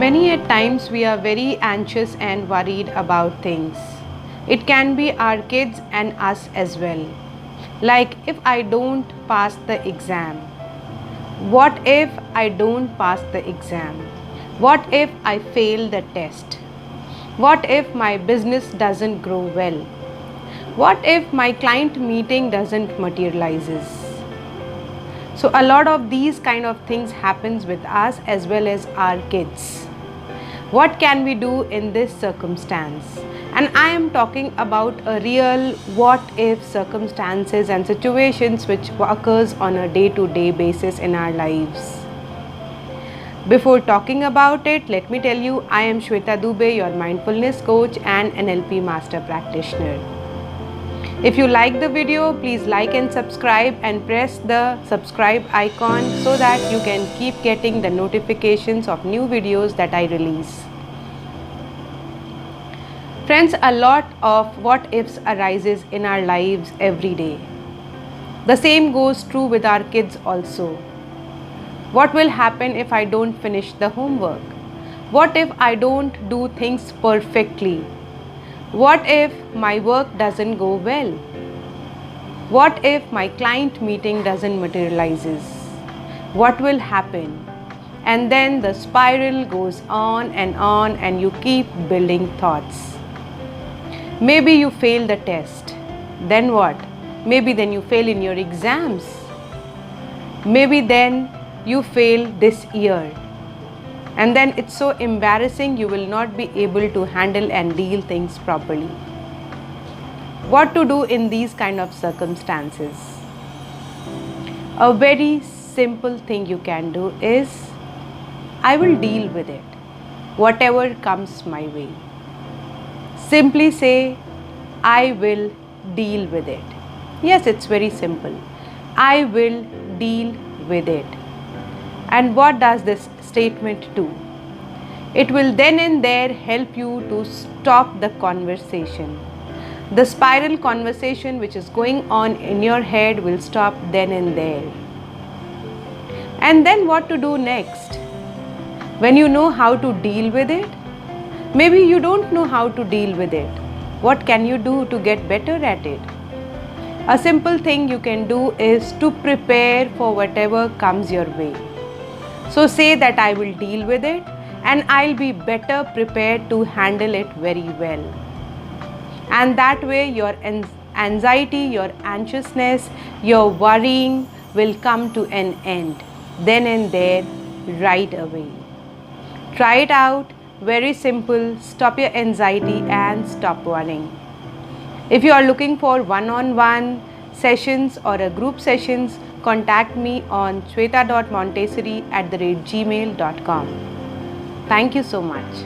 Many at times we are very anxious and worried about things. It can be our kids and us as well. Like, if I don't pass the exam? What if I don't pass the exam? What if I fail the test? What if my business doesn't grow well? What if my client meeting doesn't materializes? So a lot of these kind of things happens with us as well as our kids. What can we do in this circumstance? And I am talking about a real what if circumstances and situations which occurs on a day-to-day basis in our lives. Before talking about it, let me tell you, I am Shweta Dubey, your mindfulness coach and NLP master practitioner. If you like the video, please like and subscribe and press the subscribe icon so that you can keep getting the notifications of new videos that I release. Friends, a lot of what ifs arises in our lives every day. The same goes true with our kids also. What will happen if I don't finish the homework? What if I don't do things perfectly? What if my work doesn't go well? What if my client meeting doesn't materializes? What will happen? And then the spiral goes on and you keep building thoughts. Maybe you fail the test. Then what? Maybe then you fail in your exams. Maybe then you fail this year. And then it's so embarrassing, you will not be able to handle and deal things properly. What to do in these kind of circumstances? A very simple thing you can do is, I will deal with it, whatever comes my way. Simply say, I will deal with it. Yes, it's very simple. I will deal with it. And what does this statement do? It will then and there help you to stop the conversation. The spiral conversation which is going on in your head will stop then and there. And then what to do next? When you know how to deal with it, maybe you don't know how to deal with it. What can you do to get better at it? A simple thing you can do is to prepare for whatever comes your way. So say that I will deal with it and I'll be better prepared to handle it very well. And that way your anxiety, your anxiousness, your worrying will come to an end then and there right away. Try it out. Very simple. Stop your anxiety and stop worrying. If you are looking for one-on-one sessions or a group sessions, contact me on shweta.montessori@gmail.com. Thank you so much.